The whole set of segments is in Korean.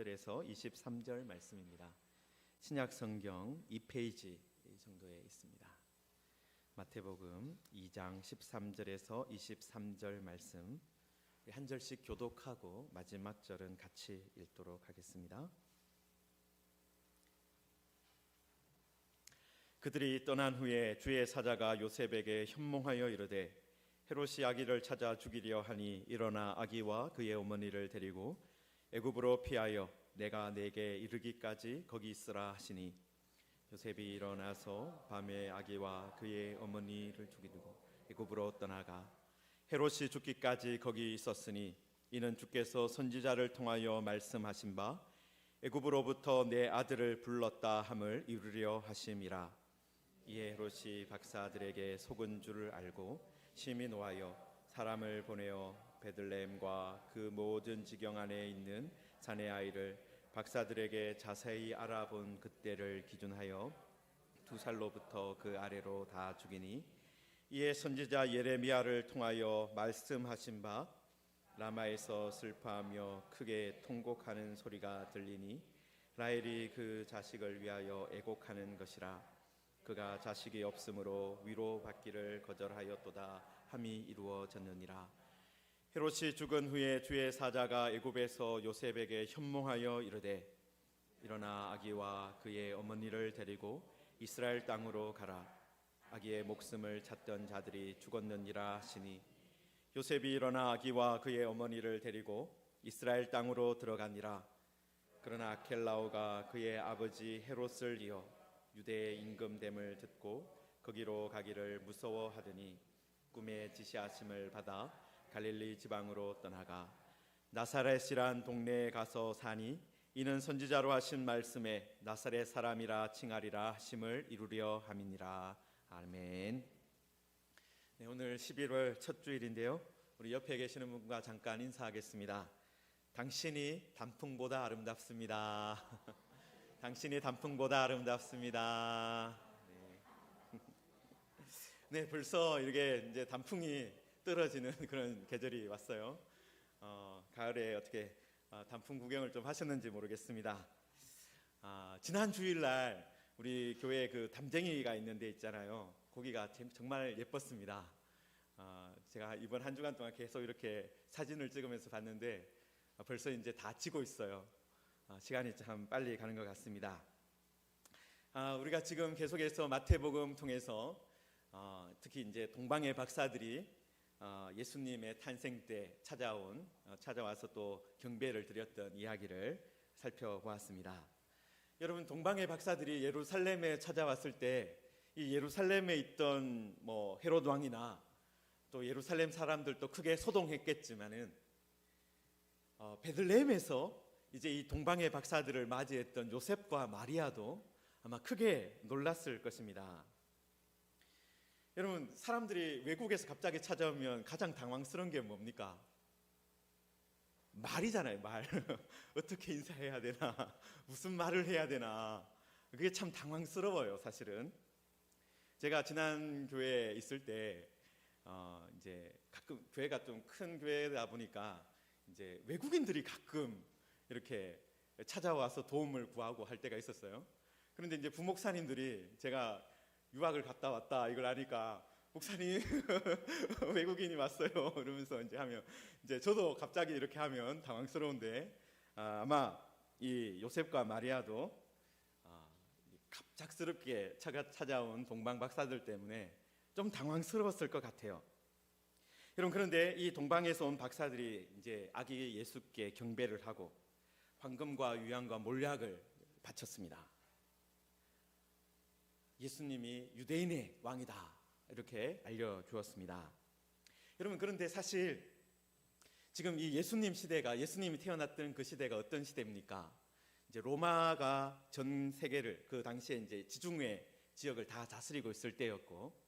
에서 23절 말씀입니다. 신약 성경 2페이지 정도에 있습니다. 마태복음 2장 13절에서 23절 말씀 한 절씩 교독하고 마지막 절은 같이 읽도록 하겠습니다. 그들이 떠난 후에 주의 사자가 요셉에게 현몽하여 이르되 헤롯이 아기를 찾아 죽이려 하니 일어나 아기와 그의 어머니를 데리고 애굽으로 피하여 내가 내게 이르기까지 거기 있으라 하시니 요셉이 일어나서 밤에 아기와 그의 어머니를 죽이고 애굽으로 떠나가 헤롯이 죽기까지 거기 있었으니 이는 주께서 선지자를 통하여 말씀하신 바 애굽으로부터 내 아들을 불렀다 함을 이루려 하심이라. 이에 헤롯이 박사들에게 속은 줄을 알고 심히 노하여 사람을 보내어 베들레헴과 그 모든 지경 안에 있는 사내 아이를 박사들에게 자세히 알아본 그때를 기준하여 2살로부터 그 아래로 다 죽이니 이에 선지자 예레미야를 통하여 말씀하신 바 라마에서 슬퍼하며 크게 통곡하는 소리가 들리니 라헬이 그 자식을 위하여 애곡하는 것이라. 그가 자식이 없으므로 위로받기를 거절하였도다 함이 이루어졌느니라. 헤롯이 죽은 후에 주의 사자가 애굽에서 요셉에게 현몽하여 이르되 일어나 아기와 그의 어머니를 데리고 이스라엘 땅으로 가라. 아기의 목숨을 찾던 자들이 죽었느니라 하시니 요셉이 일어나 아기와 그의 어머니를 데리고 이스라엘 땅으로 들어가니라. 그러나 아켈라오가 그의 아버지 헤롯을 이어 유대의 임금됨을 듣고 거기로 가기를 무서워하더니 꿈에 지시하심을 받아 갈릴리 지방으로 떠나가 나사렛이란 동네에 가서 사니 이는 선지자로 하신 말씀에 나사렛 사람이라 칭하리라 하심을 이루려 함이니라. 아멘. 네, 오늘 11월 첫 주일인데요. 우리 옆에 계시는 분과 잠깐 인사하겠습니다. 당신이 단풍보다 아름답습니다. 당신이 단풍보다 아름답습니다. 네, 벌써 이렇게 이제 단풍이 떨어지는 그런 계절이 왔어요. 가을에 어떻게 단풍 구경을 좀 하셨는지 모르겠습니다. 지난 주일날 우리 교회 그 담쟁이가 있는 데 있잖아요. 거기가 정말 예뻤습니다. 제가 이번 한 주간 동안 계속 이렇게 사진을 찍으면서 봤는데 벌써 이제 다 지고 있어요. 시간이 참 빨리 가는 것 같습니다. 우리가 지금 계속해서 마태복음 통해서 특히 이제 동방의 박사들이 예수님의 탄생 때 찾아와서 또 경배를 드렸던 이야기를 살펴보았습니다. 여러분, 동방의 박사들이 예루살렘에 찾아왔을 때 이 예루살렘에 있던 헤롯 왕이나 또 예루살렘 사람들도 크게 소동했겠지만은 베들레헴에서 이제 이 동방의 박사들을 맞이했던 요셉과 마리아도 아마 크게 놀랐을 것입니다. 여러분, 사람들이 외국에서 갑자기 찾아오면 가장 당황스러운 게 뭡니까? 말이잖아요, 말. 어떻게 인사해야 되나, 무슨 말을 해야 되나. 그게 참 당황스러워요, 사실은. 제가 지난 교회에 있을 때 이제 가끔 교회가 좀 큰 교회다 보니까 이제 외국인들이 가끔 이렇게 찾아와서 도움을 구하고 할 때가 있었어요. 그런데 이제 부목사님들이 제가 유학을 갔다 왔다 이걸 아니까 목사님 외국인이 왔어요 이러면서 이제 하면 이제 저도 갑자기 이렇게 하면 당황스러운데 아마 이 요셉과 마리아도 갑작스럽게 찾아온 동방 박사들 때문에 좀 당황스러웠을 것 같아요. 여러분, 그런데 이 동방에서 온 박사들이 이제 아기 예수께 경배를 하고 황금과 유향과 몰약을 바쳤습니다. 예수님이 유대인의 왕이다 이렇게 알려주었습니다. 여러분, 그런데 사실 지금 이 예수님 시대가, 예수님이 태어났던 그 시대가 어떤 시대입니까? 이제 로마가 전 세계를 그 당시에 이제 지중해 지역을 다 다스리고 있을 때였고,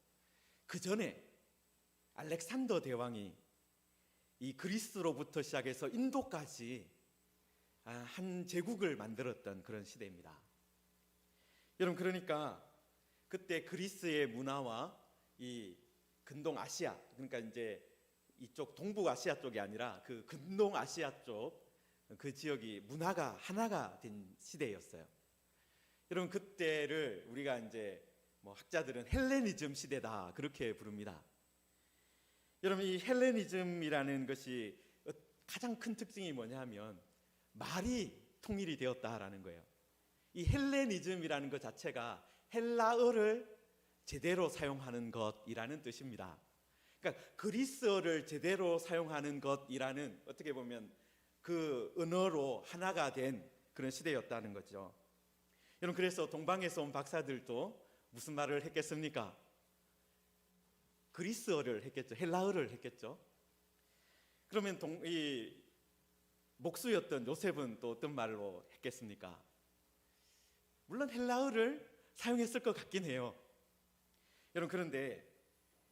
그 전에 알렉산더 대왕이 이 그리스로부터 시작해서 인도까지 한 제국을 만들었던 그런 시대입니다. 여러분, 그러니까 그때 그리스의 문화와 이 근동 아시아, 그러니까 이제 이쪽 동북아시아 쪽이 아니라 그 근동 아시아 쪽 그 지역이 문화가 하나가 된 시대였어요. 여러분, 그때를 우리가 이제 학자들은 헬레니즘 시대다 그렇게 부릅니다. 여러분, 이 헬레니즘이라는 것이 가장 큰 특징이 뭐냐면 말이 통일이 되었다라는 거예요. 이 헬레니즘이라는 것 자체가 헬라어를 제대로 사용하는 것이라는 뜻입니다. 그러니까 그리스어를 제대로 사용하는 것이라는, 어떻게 보면 그 언어로 하나가 된 그런 시대였다는 거죠. 여러분, 그래서 동방에서 온 박사들도 무슨 말을 했겠습니까? 그리스어를 했겠죠. 헬라어를 했겠죠. 그러면 이 목수였던 요셉은 또 어떤 말로 했겠습니까? 물론 헬라어를 사용했을 것 같긴 해요. 여러분, 그런데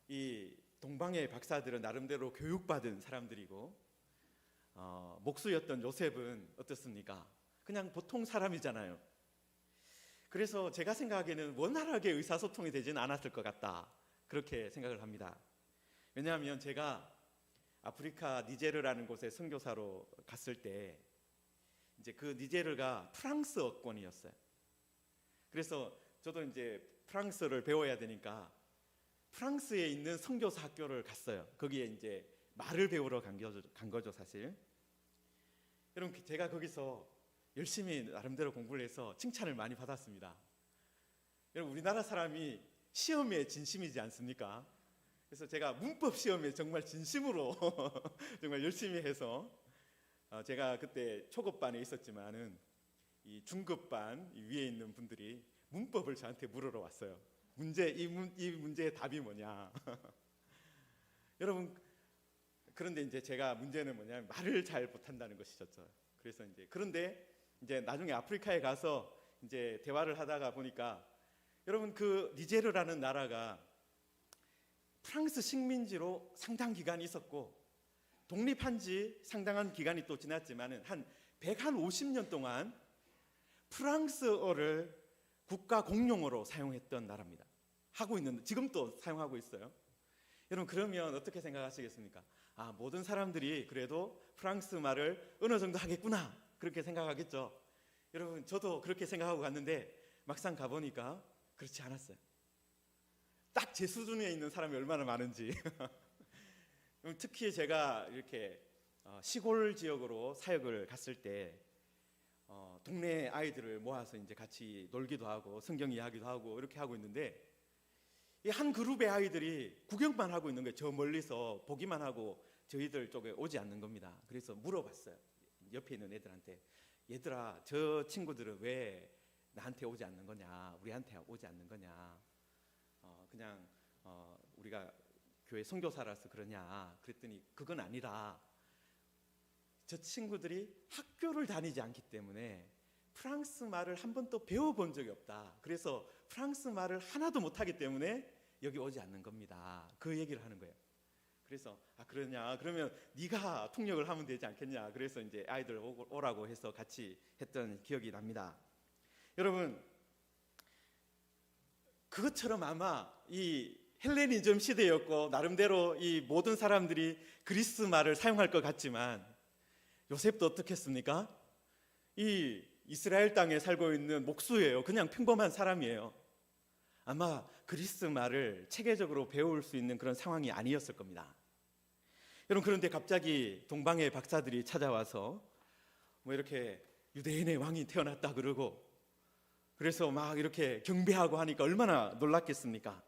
이 동방의 박사들은 나름대로 교육받은 사람들이고, 목수였던 요셉은 어떻습니까? 그냥 보통 사람이잖아요. 그래서 제가 생각하기에는 원활하게 의사소통이 되지는 않았을 것 같다, 그렇게 생각을 합니다. 왜냐하면 제가 아프리카 니제르라는 곳에 선교사로 갔을 때 이제 그 니제르가 프랑스어권이었어요. 그래서 저도 이제 프랑스어를 배워야 되니까 프랑스에 있는 선교사 학교를 갔어요. 거기에 이제 말을 배우러 간 거죠, 사실. 여러분, 제가 거기서 열심히 나름대로 공부를 해서 칭찬을 많이 받았습니다. 여러분, 우리나라 사람이 시험에 진심이지 않습니까? 그래서 제가 문법 시험에 정말 진심으로 정말 열심히 해서, 제가 그때 초급반에 있었지만은 이 중급반 위에 있는 분들이 문법을 저한테 물으러 왔어요. 이 문제의 답이 뭐냐? 여러분, 그런데 이제 제가 문제는 뭐냐면 말을 잘 못한다는 것이었죠. 그래서 그런데 이제 나중에 아프리카에 가서 이제 대화를 하다가 보니까, 여러분, 그 니제르라는 나라가 프랑스 식민지로 상당 기간 있었고, 독립한 지 상당한 기간이 또 지났지만은 한 150년 동안 프랑스어를 국가 공용어로 사용했던 나라입니다. 지금도 사용하고 있어요. 여러분, 그러면 어떻게 생각하시겠습니까? 모든 사람들이 그래도 프랑스 말을 어느 정도 하겠구나, 그렇게 생각하겠죠. 여러분, 저도 그렇게 생각하고 갔는데 막상 가보니까 그렇지 않았어요. 딱 제 수준에 있는 사람이 얼마나 많은지. 특히 제가 이렇게 시골 지역으로 사역을 갔을 때 동네 아이들을 모아서 이제 같이 놀기도 하고 성경 이야기도 하고 이렇게 하고 있는데, 이 한 그룹의 아이들이 구경만 하고 있는 거예요. 저 멀리서 보기만 하고 저희들 쪽에 오지 않는 겁니다. 그래서 물어봤어요, 옆에 있는 애들한테. 얘들아, 저 친구들은 왜 나한테 오지 않는 거냐, 우리한테 오지 않는 거냐, 그냥 우리가 교회 선교사라서 그러냐. 그랬더니 그건 아니라 저 친구들이 학교를 다니지 않기 때문에 프랑스 말을 한 번도 배워본 적이 없다. 그래서 프랑스 말을 하나도 못하기 때문에 여기 오지 않는 겁니다. 그 얘기를 하는 거예요. 그래서 그러냐, 그러면 네가 통역을 하면 되지 않겠냐. 그래서 이제 아이들 오라고 해서 같이 했던 기억이 납니다. 여러분, 그것처럼 아마 이 헬레니즘 시대였고 나름대로 이 모든 사람들이 그리스 말을 사용할 것 같지만, 요셉도 어떻겠습니까? 이 이스라엘 땅에 살고 있는 목수예요. 그냥 평범한 사람이에요. 아마 그리스 말을 체계적으로 배울 수 있는 그런 상황이 아니었을 겁니다. 여러분, 그런데 갑자기 동방의 박사들이 찾아와서 이렇게 유대인의 왕이 태어났다 그러고, 그래서 막 이렇게 경배하고 하니까 얼마나 놀랐겠습니까?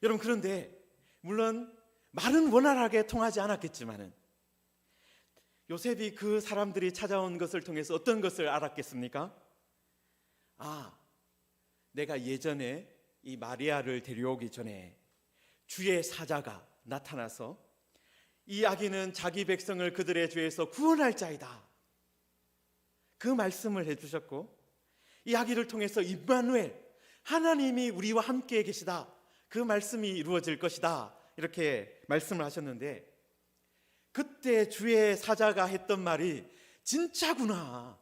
여러분, 그런데 물론 말은 원활하게 통하지 않았겠지만은 요셉이 그 사람들이 찾아온 것을 통해서 어떤 것을 알았겠습니까? 내가 예전에 이 마리아를 데려오기 전에 주의 사자가 나타나서 이 아기는 자기 백성을 그들의 죄에서 구원할 자이다, 그 말씀을 해주셨고, 이 아기를 통해서 임마누엘, 하나님이 우리와 함께 계시다, 그 말씀이 이루어질 것이다, 이렇게 말씀을 하셨는데, 그때 주의 사자가 했던 말이 진짜구나,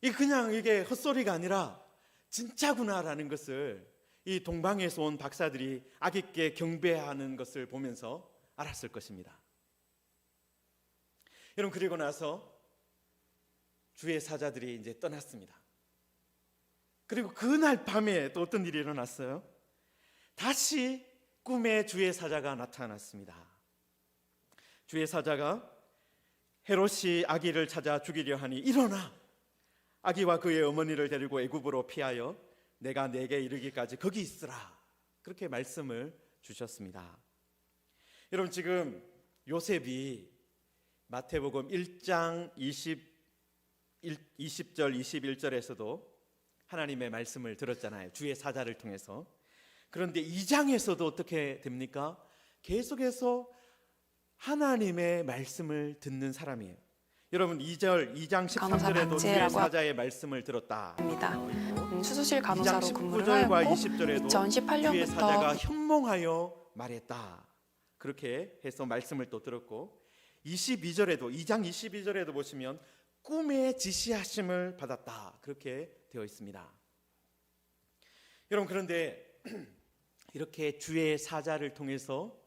이게 헛소리가 아니라 진짜구나라는 것을 이 동방에서 온 박사들이 아기께 경배하는 것을 보면서 알았을 것입니다. 여러분, 그리고 나서 주의 사자들이 이제 떠났습니다. 그리고 그날 밤에 또 어떤 일이 일어났어요? 다시 꿈에 주의 사자가 나타났습니다. 주의 사자가 헤롯이 아기를 찾아 죽이려 하니 일어나 아기와 그의 어머니를 데리고 애굽으로 피하여 내가 내게 이르기까지 거기 있으라, 그렇게 말씀을 주셨습니다. 여러분, 지금 요셉이 마태복음 1장 20절 21절에서도 하나님의 말씀을 들었잖아요, 주의 사자를 통해서. 그런데 2장에서도 어떻게 됩니까? 계속해서 하나님의 말씀을 듣는 사람이에요. 여러분, 2장 13절에도 주의 사자의 말씀을 들었다. 수술실 간호사로 2장 근무를 19절과 하였고 20절에도 2018년부터 주의 사자가 현몽하여 말했다, 그렇게 해서 말씀을 또 들었고, 22절에도 2장 22절에도 보시면 꿈에 지시하심을 받았다, 그렇게 되어 있습니다. 여러분, 그런데 이렇게 주의 사자를 통해서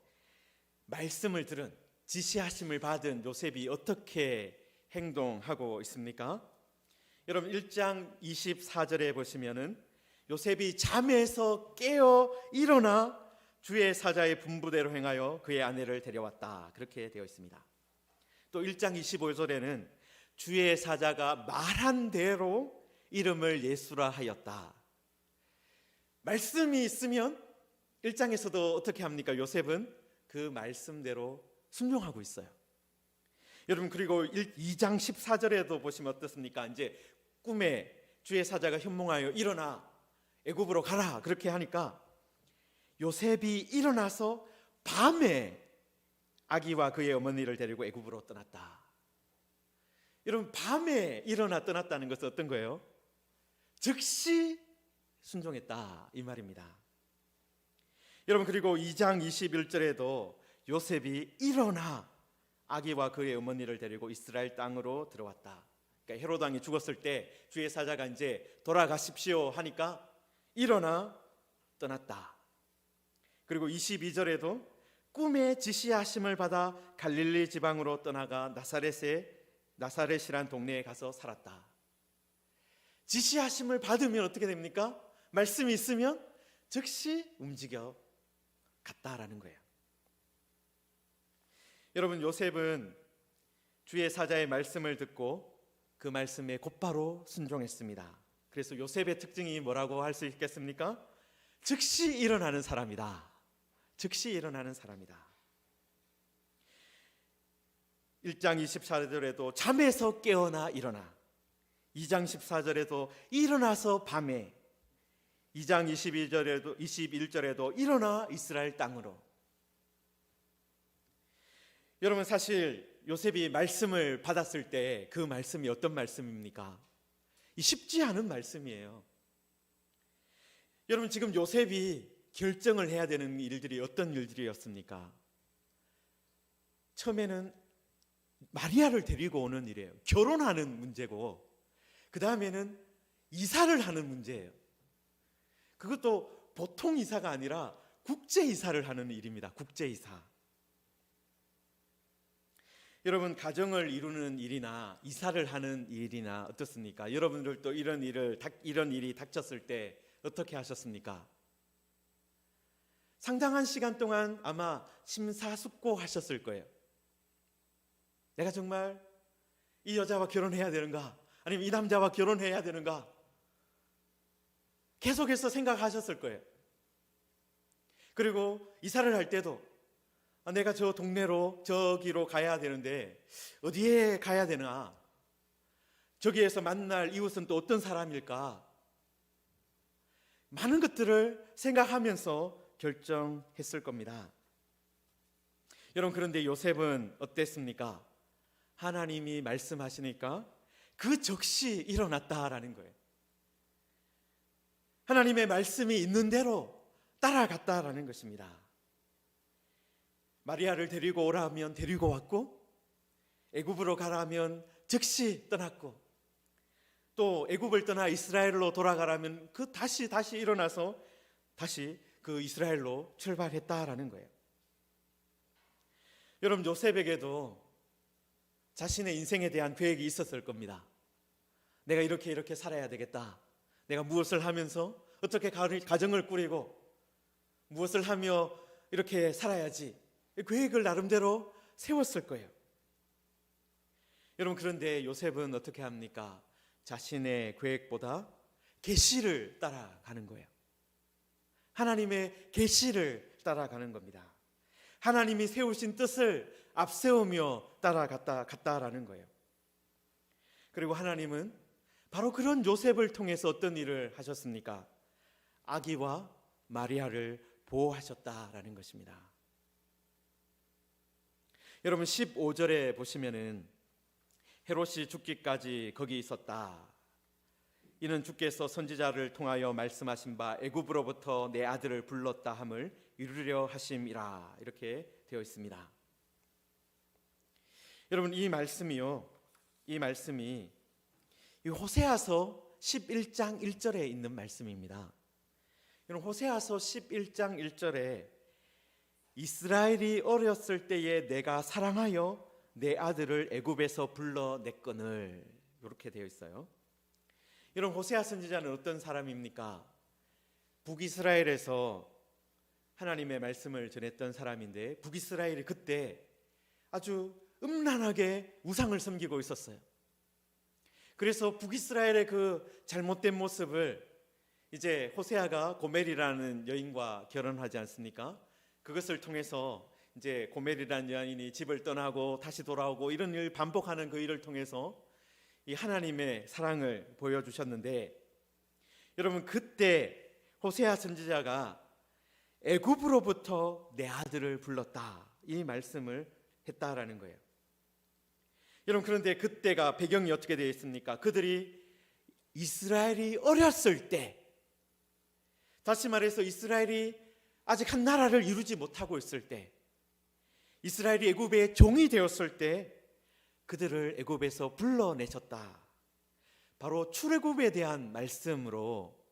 말씀을 들은, 지시하심을 받은 요셉이 어떻게 행동하고 있습니까? 여러분, 1장 24절에 보시면은 요셉이 잠에서 깨어 일어나 주의 사자의 분부대로 행하여 그의 아내를 데려왔다, 그렇게 되어 있습니다. 또 1장 25절에는 주의 사자가 말한 대로 이름을 예수라 하였다. 말씀이 있으면 1장에서도 어떻게 합니까? 요셉은 그 말씀대로 순종하고 있어요. 여러분, 그리고 2장 14절에도 보시면 어떻습니까? 이제 꿈에 주의 사자가 현몽하여 일어나 애굽으로 가라, 그렇게 하니까 요셉이 일어나서 밤에 아기와 그의 어머니를 데리고 애굽으로 떠났다. 여러분, 밤에 일어나 떠났다는 것은 어떤 거예요? 즉시 순종했다, 이 말입니다. 여러분, 그리고 2장 21절에도 요셉이 일어나 아기와 그의 어머니를 데리고 이스라엘 땅으로 들어왔다. 그러니까 헤롯 왕이 죽었을 때 주의 사자가 이제 돌아가십시오 하니까 일어나 떠났다. 그리고 22절에도 꿈에 지시하심을 받아 갈릴리 지방으로 떠나가 나사렛이란 동네에 가서 살았다. 지시하심을 받으면 어떻게 됩니까? 말씀이 있으면 즉시 움직여 갔다라는 거예요. 여러분, 요셉은 주의 사자의 말씀을 듣고 그 말씀에 곧바로 순종했습니다. 그래서 요셉의 특징이 뭐라고 할 수 있겠습니까? 즉시 일어나는 사람이다. 즉시 일어나는 사람이다. 1장 24절에도 잠에서 깨어나 일어나, 2장 14절에도 일어나서 밤에, 2장 21절에도 일어나 이스라엘 땅으로. 여러분, 사실 요셉이 말씀을 받았을 때 그 말씀이 어떤 말씀입니까? 쉽지 않은 말씀이에요. 여러분, 지금 요셉이 결정을 해야 되는 일들이 어떤 일들이었습니까? 처음에는 마리아를 데리고 오는 일이에요. 결혼하는 문제고, 그 다음에는 이사를 하는 문제예요. 그것도 보통 이사가 아니라 국제 이사를 하는 일입니다. 국제 이사. 여러분, 가정을 이루는 일이나 이사를 하는 일이나 어떻습니까? 여러분들도 이런 일이 닥쳤을 때 어떻게 하셨습니까? 상당한 시간 동안 아마 심사숙고하셨을 거예요. 내가 정말 이 여자와 결혼해야 되는가? 아니면 이 남자와 결혼해야 되는가? 계속해서 생각하셨을 거예요. 그리고 이사를 할 때도 내가 저 동네로 저기로 가야 되는데 어디에 가야 되나? 저기에서 만날 이웃은 또 어떤 사람일까? 많은 것들을 생각하면서 결정했을 겁니다. 여러분, 그런데 요셉은 어땠습니까? 하나님이 말씀하시니까 그 즉시 일어났다라는 거예요. 하나님의 말씀이 있는 대로 따라갔다라는 것입니다. 마리아를 데리고 오라 하면 데리고 왔고, 애굽으로 가라 하면 즉시 떠났고, 또 애굽을 떠나 이스라엘로 돌아가라면 다시 일어나서 다시 그 이스라엘로 출발했다라는 거예요. 여러분, 요셉에게도 자신의 인생에 대한 계획이 있었을 겁니다. 내가 이렇게 살아야 되겠다. 내가 무엇을 하면서 어떻게 가정을 꾸리고 무엇을 하며 이렇게 살아야지, 계획을 나름대로 세웠을 거예요. 여러분, 그런데 요셉은 어떻게 합니까? 자신의 계획보다 계시를 따라가는 거예요. 하나님의 계시를 따라가는 겁니다. 하나님이 세우신 뜻을 앞세우며 따라갔다라는 거예요. 그리고 하나님은 바로 그런 요셉을 통해서 어떤 일을 하셨습니까? 아기와 마리아를 보호하셨다라는 것입니다. 여러분, 15절에 보시면은 헤롯이 죽기까지 거기 있었다. 이는 주께서 선지자를 통하여 말씀하신 바 애굽으로부터 내 아들을 불렀다 함을 이루려 하심이라, 이렇게 되어 있습니다. 여러분, 이 말씀이 이 호세아서 11장 1절에 있는 말씀입니다. 여러분, 호세아서 11장 1절에 이스라엘이 어렸을 때에 내가 사랑하여 내 아들을 애굽에서 불러냈거늘, 이렇게 되어 있어요. 여러분, 호세아 선지자는 어떤 사람입니까? 북이스라엘에서 하나님의 말씀을 전했던 사람인데, 북이스라엘이 그때 아주 음란하게 우상을 섬기고 있었어요. 그래서 북이스라엘의 그 잘못된 모습을 이제 호세아가 고멜이라는 여인과 결혼하지 않습니까? 그것을 통해서 이제 고멜이라는 여인이 집을 떠나고 다시 돌아오고 이런 일을 반복하는 그 일을 통해서 이 하나님의 사랑을 보여주셨는데, 여러분, 그때 호세아 선지자가 애굽으로부터 내 아들을 불렀다, 이 말씀을 했다라는 거예요. 여러분, 그런데 그때가 배경이 어떻게 되어 있습니까? 그들이 이스라엘이 어렸을 때, 다시 말해서 이스라엘이 아직 한 나라를 이루지 못하고 있을 때, 이스라엘이 애굽의 종이 되었을 때 그들을 애굽에서 불러내셨다. 바로 출애굽에 대한 말씀으로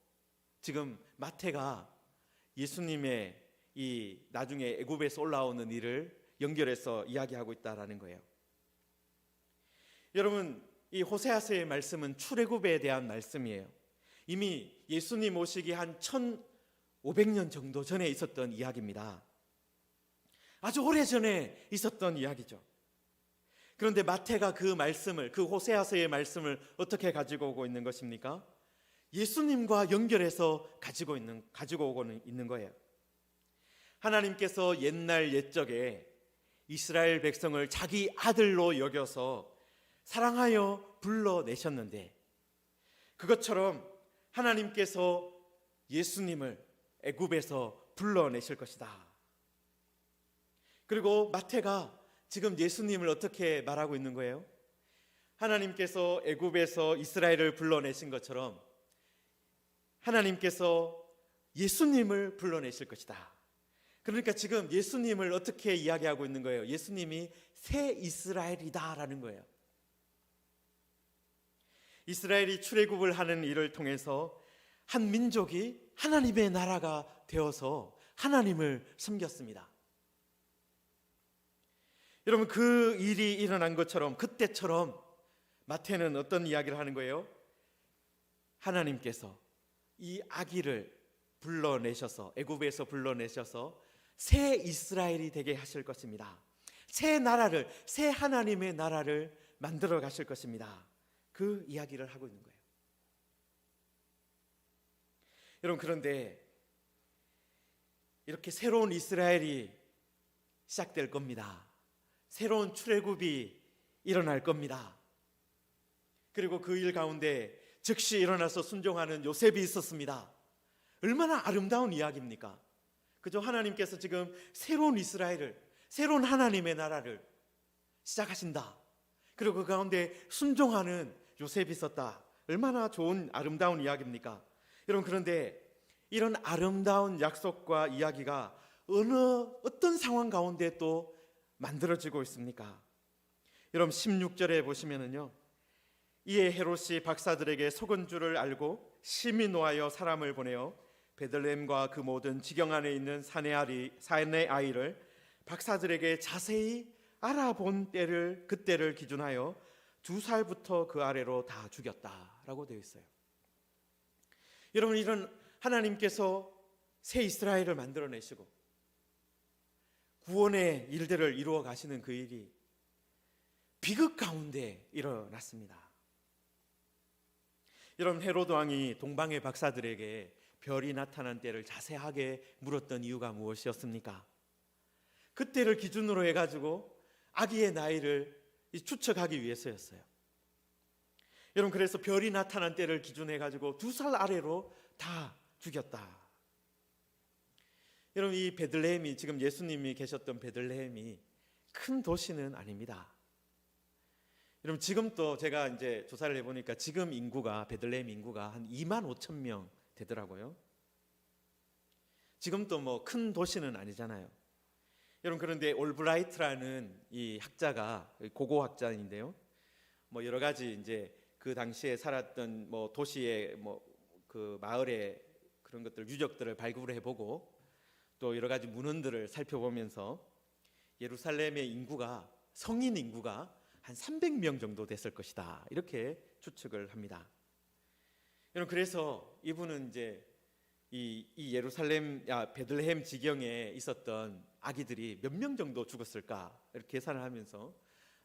지금 마태가 예수님의 이 나중에 애굽에서 올라오는 일을 연결해서 이야기하고 있다라는 거예요. 여러분, 이 호세아서의 말씀은 출애굽에 대한 말씀이에요. 이미 예수님 오시기 한 1500년 정도 전에 있었던 이야기입니다. 아주 오래전에 있었던 이야기죠. 그런데 마태가 그 말씀을, 그 호세아서의 말씀을 어떻게 가지고 오고 있는 것입니까? 예수님과 연결해서 가지고 오고 있는 거예요. 하나님께서 옛날 옛적에 이스라엘 백성을 자기 아들로 여겨서 사랑하여 불러내셨는데, 그것처럼 하나님께서 예수님을 애굽에서 불러내실 것이다. 그리고 마태가 지금 예수님을 어떻게 말하고 있는 거예요? 하나님께서 애굽에서 이스라엘을 불러내신 것처럼 하나님께서 예수님을 불러내실 것이다. 그러니까 지금 예수님을 어떻게 이야기하고 있는 거예요? 예수님이 새 이스라엘이다라는 거예요. 이스라엘이 출애굽을 하는 일을 통해서 한 민족이 하나님의 나라가 되어서 하나님을 섬겼습니다. 여러분, 그 일이 일어난 것처럼, 그때처럼 마태는 어떤 이야기를 하는 거예요? 하나님께서 이 아기를 불러내셔서, 애굽에서 불러내셔서 새 이스라엘이 되게 하실 것입니다. 새 나라를, 새 하나님의 나라를 만들어 가실 것입니다. 그 이야기를 하고 있는 거예요. 여러분, 그런데 이렇게 새로운 이스라엘이 시작될 겁니다. 새로운 출애굽이 일어날 겁니다. 그리고 그 일 가운데 즉시 일어나서 순종하는 요셉이 있었습니다. 얼마나 아름다운 이야기입니까? 그죠? 하나님께서 지금 새로운 이스라엘을, 새로운 하나님의 나라를 시작하신다. 그리고 그 가운데 순종하는 요셉이 있었다. 얼마나 좋은 아름다운 이야기입니까? 여러분, 그런데 이런 아름다운 약속과 이야기가 어떤 상황 가운데 또 만들어지고 있습니까? 여러분, 16절에 보시면은요, 이에 헤롯이 박사들에게 속은 줄을 알고 심히 노하여 사람을 보내어 베들레헴과 그 모든 지경 안에 있는 사내 아이를 박사들에게 자세히 알아본 때를 그때를 기준하여 2살부터 그 아래로 다 죽였다라고 되어 있어요. 여러분, 이런 하나님께서 새 이스라엘을 만들어내시고 구원의 일들을 이루어 가시는 그 일이 비극 가운데 일어났습니다. 여러분, 헤로드 왕이 동방의 박사들에게 별이 나타난 때를 자세하게 물었던 이유가 무엇이었습니까? 그때를 기준으로 해가지고 아기의 나이를 추측하기 위해서였어요. 여러분, 그래서 별이 나타난 때를 기준해가지고 2살 아래로 다 죽였다. 여러분, 이 베들레헴이, 지금 예수님이 계셨던 베들레헴이 큰 도시는 아닙니다. 여러분, 지금 또 제가 이제 조사를 해보니까 지금 인구가, 베들레헴 인구가 한 2만 5천 명 되더라고요. 지금 또 뭐 큰 도시는 아니잖아요. 여러분, 그런데 올브라이트라는 이 학자가, 고고학자인데요, 뭐 여러 가지 이제 그 당시에 살았던 뭐 도시의 뭐 그 마을의 그런 것들, 유적들을 발굴해 보고 또 여러 가지 문헌들을 살펴보면서 예루살렘의 인구가, 성인 인구가 한 300명 정도 됐을 것이다, 이렇게 추측을 합니다. 여러분, 그래서 이분은 이제 이 예루살렘, 베들레헴 지경에 있었던 아기들이 몇 명 정도 죽었을까 이렇게 계산을 하면서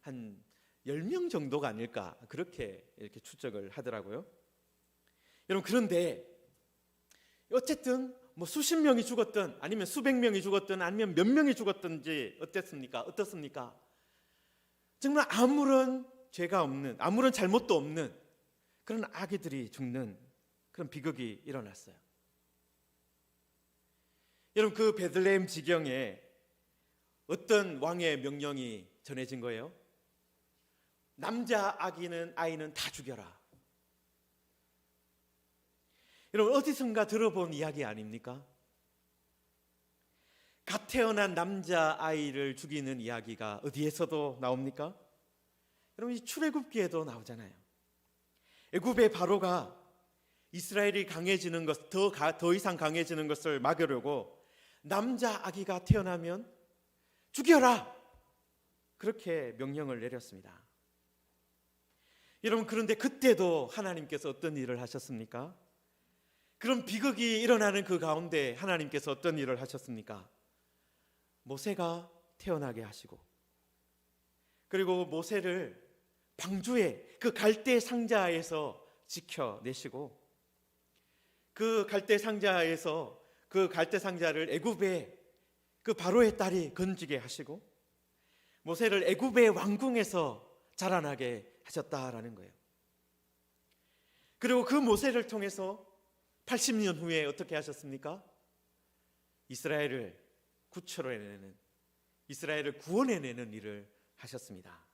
한 10명 정도가 아닐까, 그렇게 이렇게 추측을 하더라고요. 여러분, 그런데 어쨌든 뭐 수십 명이 죽었든 아니면 수백 명이 죽었든 아니면 몇 명이 죽었든지 어떻습니까? 정말 아무런 죄가 없는, 아무런 잘못도 없는 그런 아기들이 죽는 그런 비극이 일어났어요. 여러분, 그 베들레헴 지경에 어떤 왕의 명령이 전해진 거예요? 남자 아이는 다 죽여라. 여러분, 어디선가 들어본 이야기 아닙니까? 갓 태어난 남자 아이를 죽이는 이야기가 어디에서도 나옵니까? 여러분, 이 출애굽기에도 나오잖아요. 애굽의 바로가 이스라엘이 강해지는 것, 더 이상 강해지는 것을 막으려고 남자 아기가 태어나면 죽여라, 그렇게 명령을 내렸습니다. 여러분, 그런데 그때도 하나님께서 어떤 일을 하셨습니까? 그런 비극이 일어나는 그 가운데 하나님께서 어떤 일을 하셨습니까? 모세가 태어나게 하시고, 그리고 모세를 방주에 그 갈대 상자에서 지켜내시고, 그 갈대 상자에서 그 갈대 상자를 애굽의 그 바로의 딸이 건지게 하시고, 모세를 애굽의 왕궁에서 자라나게 하셨다라는 거예요. 그리고 그 모세를 통해서 80년 후에 어떻게 하셨습니까? 이스라엘을 구출해내는, 이스라엘을 구원해내는 일을 하셨습니다.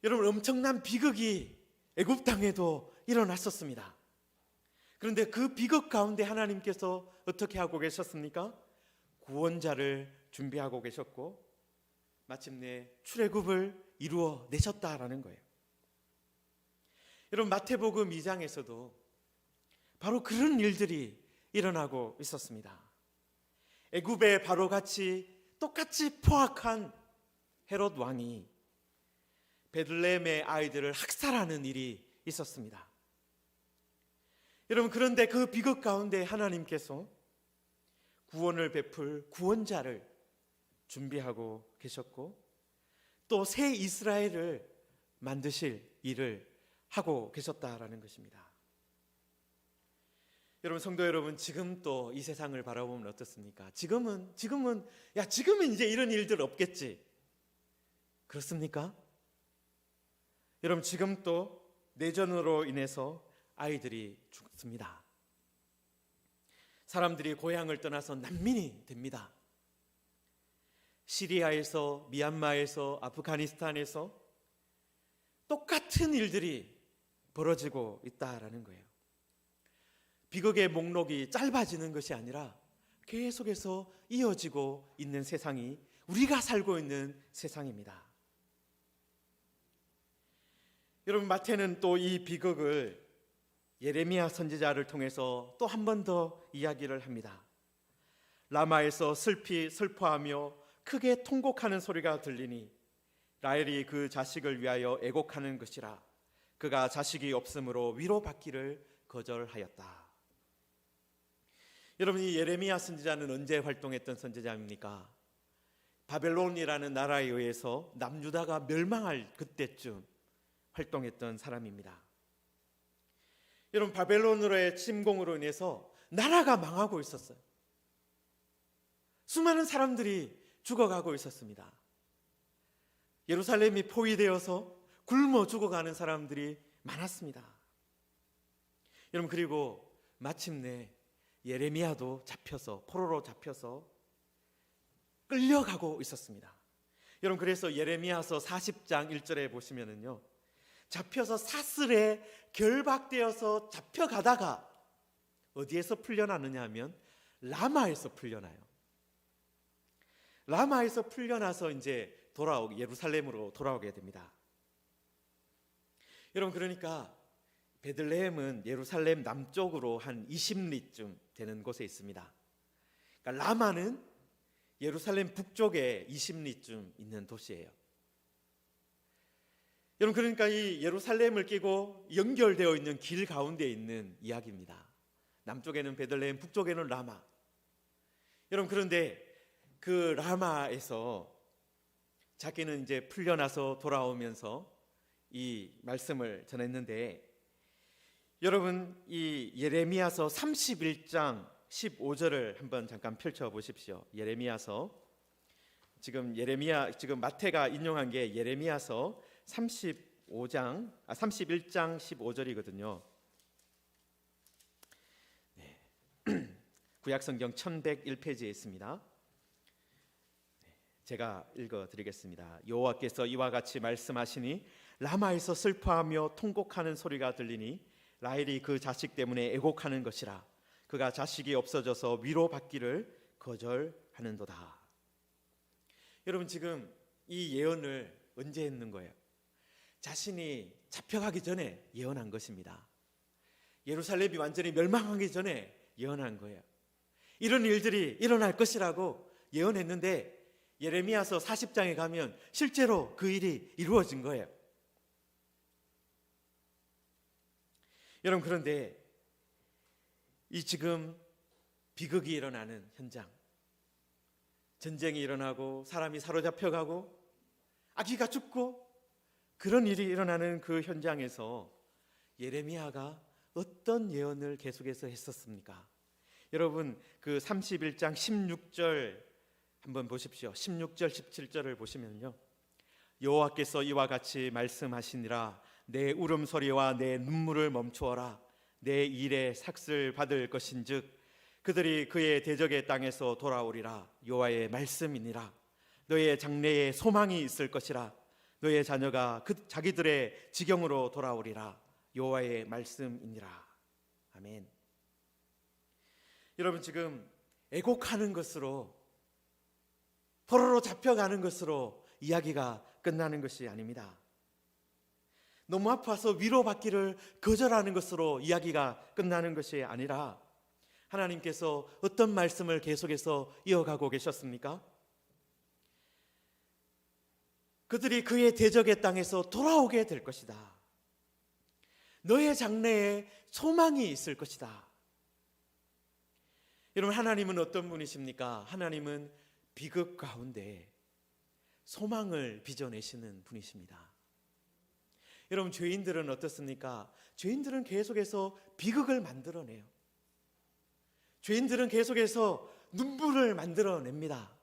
여러분, 엄청난 비극이 애굽 땅에도 일어났었습니다. 그런데 그 비극 가운데 하나님께서 어떻게 하고 계셨습니까? 구원자를 준비하고 계셨고 마침내 출애굽을 이루어 내셨다라는 거예요. 여러분, 마태복음 2장에서도 바로 그런 일들이 일어나고 있었습니다. 애굽의 바로같이 똑같이 포악한 헤롯 왕이 베들레헴의 아이들을 학살하는 일이 있었습니다. 여러분, 그런데 그 비극 가운데 하나님께서 구원을 베풀 구원자를 준비하고 계셨고 또 새 이스라엘을 만드실 일을 하고 계셨다라는 것입니다. 여러분, 성도 여러분, 지금 또 이 세상을 바라보면 어떻습니까? 지금은 이제 이런 일들 없겠지, 그렇습니까? 여러분, 지금 또 내전으로 인해서 아이들이 죽습니다. 사람들이 고향을 떠나서 난민이 됩니다. 시리아에서, 미얀마에서, 아프가니스탄에서 똑같은 일들이 벌어지고 있다라는 거예요. 비극의 목록이 짧아지는 것이 아니라 계속해서 이어지고 있는 세상이 우리가 살고 있는 세상입니다. 여러분, 마태는 또 이 비극을 예레미야 선지자를 통해서 또 한 번 더 이야기를 합니다. 라마에서 슬퍼하며 크게 통곡하는 소리가 들리니 라헬이 그 자식을 위하여 애곡하는 것이라. 그가 자식이 없으므로 위로받기를 거절하였다. 여러분, 이 예레미야 선지자는 언제 활동했던 선지자입니까? 바벨론이라는 나라에 의해서 남유다가 멸망할 그때쯤 활동했던 사람입니다. 여러분, 바벨론으로의 침공으로 인해서 나라가 망하고 있었어요. 수많은 사람들이 죽어가고 있었습니다. 예루살렘이 포위되어서 굶어 죽어가는 사람들이 많았습니다. 여러분, 그리고 마침내 예레미야도 잡혀서, 포로로 잡혀서 끌려가고 있었습니다. 여러분, 그래서 예레미야서 40장 1절에 보시면은요, 잡혀서 사슬에 결박되어서 잡혀가다가 어디에서 풀려나느냐 하면 라마에서 풀려나요. 라마에서 풀려나서 이제 예루살렘으로 돌아오게 됩니다. 여러분, 그러니까 베들레헴은 예루살렘 남쪽으로 한 20리쯤 되는 곳에 있습니다. 그러니까 라마는 예루살렘 북쪽에 20리쯤 있는 도시예요. 여러분, 그러니까 이 예루살렘을 끼고 연결되어 있는 길 가운데 있는 이야기입니다. 남쪽에는 베들레헴, 북쪽에는 라마. 여러분, 그런데 그 라마에서 자기는 이제 풀려나서 돌아오면서 이 말씀을 전했는데, 여러분, 이 예레미야서 31장 15절을 한번 잠깐 펼쳐 보십시오. 예레미야서, 지금 마태가 인용한 게 예레미야서 31장 15절이거든요. 네. 구약성경 1101페이지에 있습니다. 제가 읽어드리겠습니다. 여호와께서 이와 같이 말씀하시니 라마에서 슬퍼하며 통곡하는 소리가 들리니 라헬이 그 자식 때문에 애곡하는 것이라. 그가 자식이 없어져서 위로받기를 거절하는도다. 여러분, 지금 이 예언을 언제 했는 거예요? 자신이 잡혀가기 전에 예언한 것입니다. 예루살렘이 완전히 멸망하기 전에 예언한 거예요. 이런 일들이 일어날 것이라고 예언했는데 예레미야서 40장에 가면 실제로 그 일이 이루어진 거예요. 여러분, 그런데 이 지금 비극이 일어나는 현장, 전쟁이 일어나고 사람이 사로잡혀가고 아기가 죽고 그런 일이 일어나는 그 현장에서 예레미야가 어떤 예언을 계속해서 했었습니까? 여러분, 그 31장 16절 한번 보십시오. 16절 17절을 보시면요, 여호와께서 이와 같이 말씀하시니라. 내 울음소리와 내 눈물을 멈추어라. 내 일에 삭슬 받을 것인즉 그들이 그의 대적의 땅에서 돌아오리라. 여호와의 말씀이니라. 너의 장래에 소망이 있을 것이라. 너의 자녀가 자기들의 지경으로 돌아오리라. 여호와의 말씀이니라. 아멘. 여러분, 지금 애곡하는 것으로, 포로로 잡혀가는 것으로 이야기가 끝나는 것이 아닙니다. 너무 아파서 위로받기를 거절하는 것으로 이야기가 끝나는 것이 아니라 하나님께서 어떤 말씀을 계속해서 이어가고 계셨습니까? 그들이 그의 대적의 땅에서 돌아오게 될 것이다. 너의 장래에 소망이 있을 것이다. 여러분, 하나님은 어떤 분이십니까? 하나님은 비극 가운데 소망을 빚어내시는 분이십니다. 여러분, 죄인들은 어떻습니까? 죄인들은 계속해서 비극을 만들어내요. 죄인들은 계속해서 눈물을 만들어냅니다.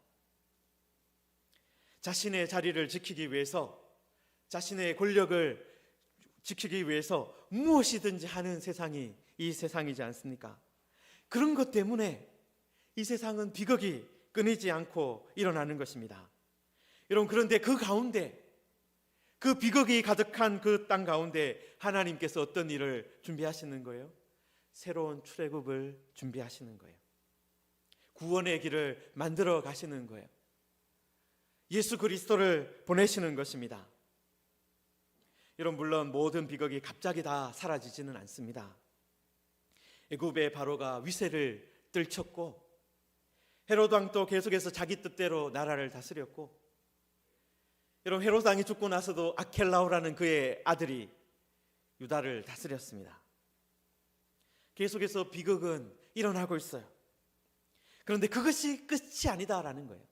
자신의 자리를 지키기 위해서, 자신의 권력을 지키기 위해서 무엇이든지 하는 세상이 이 세상이지 않습니까? 그런 것 때문에 이 세상은 비극이 끊이지 않고 일어나는 것입니다. 여러분, 그런데 그 가운데, 그 비극이 가득한 그 땅 가운데 하나님께서 어떤 일을 준비하시는 거예요? 새로운 출애굽을 준비하시는 거예요. 구원의 길을 만들어 가시는 거예요. 예수 그리스도를 보내시는 것입니다. 여러분, 물론 모든 비극이 갑자기 다 사라지지는 않습니다. 애굽의 바로가 위세를 떨쳤고 헤롯 왕도 계속해서 자기 뜻대로 나라를 다스렸고, 여러분 헤롯 왕이 죽고 나서도 아켈라오라는 그의 아들이 유다를 다스렸습니다. 계속해서 비극은 일어나고 있어요. 그런데 그것이 끝이 아니다라는 거예요.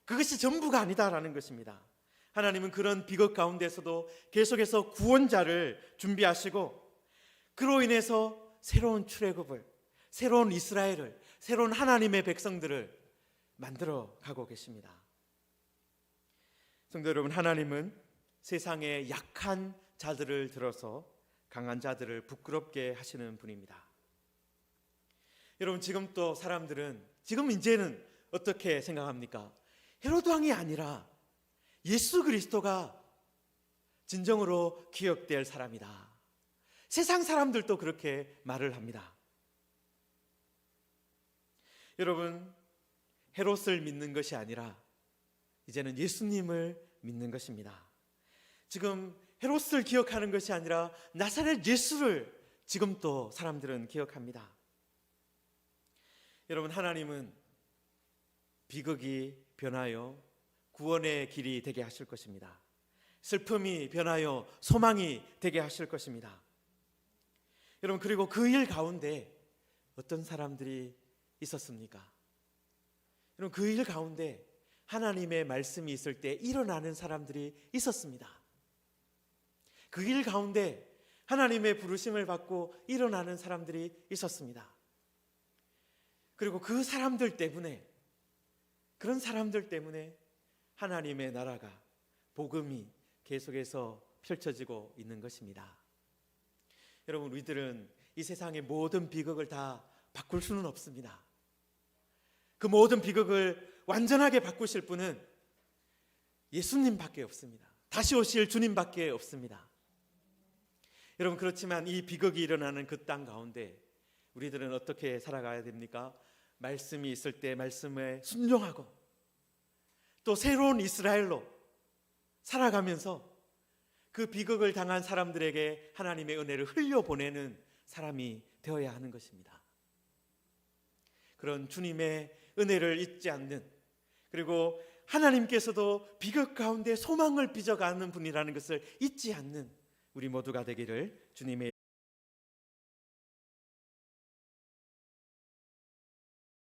그것이 전부가 아니다라는 것입니다. 하나님은 그런 비극 가운데서도 계속해서 구원자를 준비하시고, 그로 인해서 새로운 출애굽을, 새로운 이스라엘을, 새로운 하나님의 백성들을 만들어 가고 계십니다. 성도 여러분, 하나님은 세상의 약한 자들을 들어서 강한 자들을 부끄럽게 하시는 분입니다. 여러분, 지금 또 사람들은 지금 이제는 어떻게 생각합니까? 헤롯 왕이 아니라 예수 그리스도가 진정으로 기억될 사람이다. 세상 사람들도 그렇게 말을 합니다. 여러분, 헤롯을 믿는 것이 아니라 이제는 예수님을 믿는 것입니다. 지금 헤롯을 기억하는 것이 아니라 나사렛 예수를 지금 또 사람들은 기억합니다. 여러분, 하나님은 비극이 변하여 구원의 길이 되게 하실 것입니다. 슬픔이 변하여 소망이 되게 하실 것입니다. 여러분, 그리고 그 일 가운데 어떤 사람들이 있었습니까? 여러분, 그 일 가운데 하나님의 말씀이 있을 때 일어나는 사람들이 있었습니다. 그 일 가운데 하나님의 부르심을 받고 일어나는 사람들이 있었습니다. 그리고 그 사람들 때문에, 그런 사람들 때문에 하나님의 나라가, 복음이 계속해서 펼쳐지고 있는 것입니다. 여러분, 우리들은 이 세상의 모든 비극을 다 바꿀 수는 없습니다. 그 모든 비극을 완전하게 바꾸실 분은 예수님밖에 없습니다. 다시 오실 주님밖에 없습니다. 여러분, 그렇지만 이 비극이 일어나는 그 땅 가운데 우리들은 어떻게 살아가야 됩니까? 말씀이 있을 때 말씀에 순종하고, 또 새로운 이스라엘로 살아가면서 그 비극을 당한 사람들에게 하나님의 은혜를 흘려보내는 사람이 되어야 하는 것입니다. 그런 주님의 은혜를 잊지 않는, 그리고 하나님께서도 비극 가운데 소망을 빚어가는 분이라는 것을 잊지 않는 우리 모두가 되기를 주님의